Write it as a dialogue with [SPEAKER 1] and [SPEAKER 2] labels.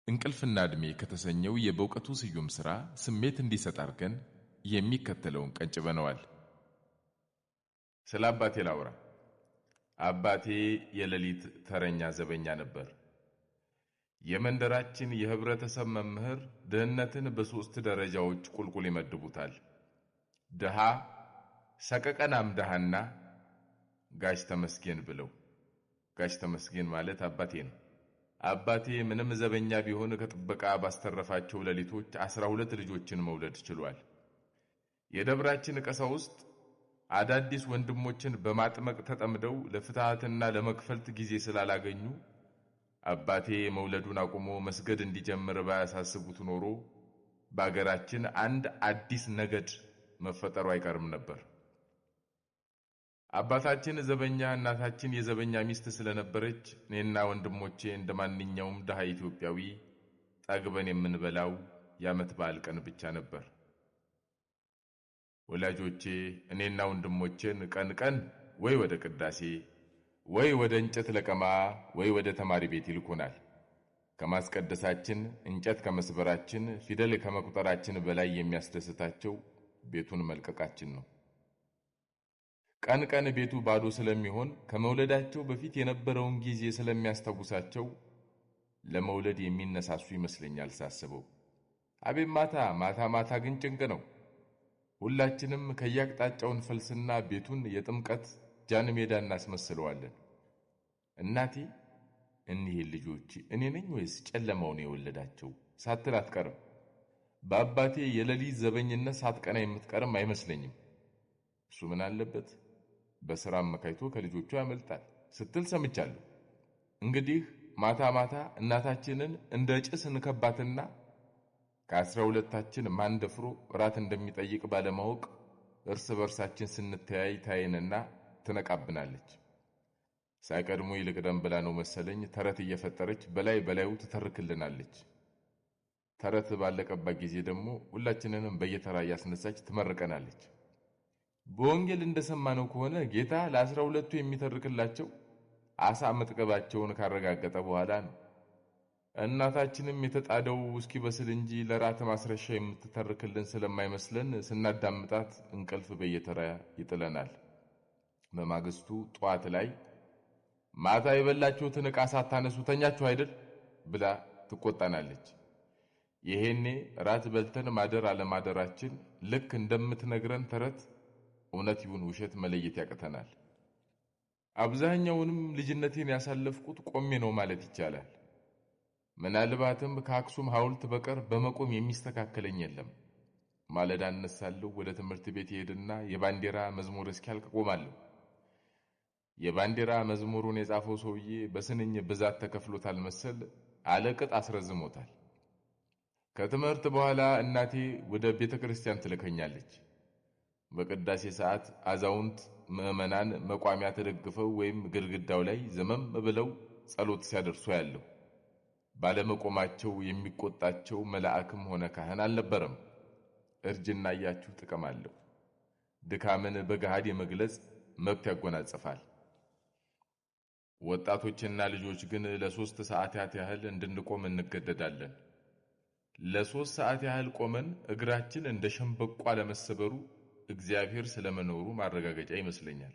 [SPEAKER 1] እንቅልፍና ዕድሜ ከተሰኘው የበእውቀቱ ስዩም ሥራ ስሜት እንዲሰጥ አድርገን የሚከተለውን ቀንጭበነዋል። ስለ አባቴ ላውራ። አባቴ የሌሊት ተረኛ ዘበኛ ነበር። የመንደራችን የህብረተሰብ መምህር ድህነትን በሶስት ደረጃዎች ቁልቁል ይመድቡታል። ድሃ፣ ሰቀቀናም ድሃና ጋሽ ተመስገን ብለው። ጋሽ ተመስገን ማለት አባቴ ነው። አባቴ ምንም ዘበኛ ቢሆን ከጥበቃ ባስተረፋቸው ሌሊቶች 12 ልጆችን መውለድ ችሏል። የደብራችን ቀሳውስት አዳዲስ ወንድሞችን በማጥመቅ ተጠምደው ለፍትሃትና ለመክፈልት ጊዜ ስላላገኙ አባቴ መውለዱን አቁሞ መስገድ እንዲጀምር ባያሳስቡት ኖሮ በአገራችን አንድ አዲስ ነገድ መፈጠሩ አይቀርም ነበር። አባታችን ዘበኛ፣ እናታችን የዘበኛ ሚስት ስለነበረች እኔና ወንድሞቼ እንደማንኛውም ድሃ ኢትዮጵያዊ ጠግበን የምንበላው የዓመት በዓል ቀን ብቻ ነበር። ወላጆቼ እኔና ወንድሞቼን ቀን ቀን ወይ ወደ ቅዳሴ ወይ ወደ እንጨት ለቀማ ወይ ወደ ተማሪ ቤት ይልኩናል። ከማስቀደሳችን እንጨት ከመስበራችን ፊደል ከመቁጠራችን በላይ የሚያስደስታቸው ቤቱን መልቀቃችን ነው። ቀን ቀን ቤቱ ባዶ ስለሚሆን ከመውለዳቸው በፊት የነበረውን ጊዜ ስለሚያስታውሳቸው ለመውለድ የሚነሳሱ ይመስለኛል ሳስበው። አቤት ማታ ግን ጭንቅ ነው። ሁላችንም ከያቅጣጫውን ፈልስና ቤቱን የጥምቀት ጃን ሜዳ እናስመስለዋለን። እናቴ እኒህ ልጆች እኔ ነኝ ወይስ ጨለማው ነው የወለዳቸው ሳትል አትቀርም። በአባቴ የሌሊት ዘበኝነት ሳትቀና የምትቀርም አይመስለኝም። እሱ ምን አለበት በሥራ አመካይቶ ከልጆቹ ያመልጣል ስትል ሰምቻለሁ። እንግዲህ ማታ እናታችንን እንደ ጭስ እንከባትና ከ12ታችን ማን ደፍሮ ራት እንደሚጠይቅ ባለማወቅ እርስ በርሳችን ስንተያይ ታየንና ትነቃብናለች። ሳይቀድሙ ይልቅደም ብላ ነው መሰለኝ ተረት እየፈጠረች በላዩ ትተርክልናለች። ተረት ባለቀባት ጊዜ ደግሞ ሁላችንንም በየተራ ያስነሳች ትመርቀናለች። በወንጌል እንደሰማነው ከሆነ ጌታ ለ12ቱ የሚተርክላቸው አሳ መጥቀባቸውን ካረጋገጠ በኋላ ነው። እናታችንም የተጣደው እስኪበስል እንጂ ለራት ማስረሻ የምትተርክልን ስለማይመስለን ስናዳምጣት እንቅልፍ በየተራ ይጥለናል። በማግስቱ ጧት ላይ ማታ የበላችሁትን ዕቃ ሳታነሱ ተኛችሁ አይደል ብላ ትቆጣናለች። ይሄኔ ራት በልተን ማደር አለማደራችን ልክ እንደምትነግረን ተረት እውነት ይሁን ውሸት መለየት ያቅተናል። አብዛኛውንም ልጅነቴን ያሳለፍኩት ቆሜ ነው ማለት ይቻላል። ምናልባትም ከአክሱም ሐውልት በቀር በመቆም የሚስተካከለኝ የለም። ማለዳ እነሳለሁ፣ ወደ ትምህርት ቤት ሄድና የባንዲራ መዝሙር እስኪያልቅ ቆማለሁ። የባንዲራ መዝሙሩን የጻፈው ሰውዬ በስንኝ ብዛት ተከፍሎታል መሰል አለቅጥ አስረዝሞታል። ከትምህርት በኋላ እናቴ ወደ ቤተክርስቲያን ትልከኛለች። በቅዳሴ ሰዓት አዛውንት ምዕመናን መቋሚያ ተደግፈው ወይም ግድግዳው ላይ ዘመም ብለው ጸሎት ሲያደርሱ ያለው ባለመቆማቸው የሚቆጣቸው መልአክም ሆነ ካህን አልነበረም። እርጅና ያያችሁ ጥቅም አለው። ድካምን በገሃድ የመግለጽ መብት ያጎናጽፋል። ወጣቶችና ልጆች ግን ለ3 ሰዓታት ያህል እንድንቆም እንገደዳለን። ለ3 ሰዓት ያህል ቆመን እግራችን እንደ ሸምበቆ ለመሰበሩ እግዚአብሔር ስለመኖሩ ማረጋገጫ ይመስለኛል።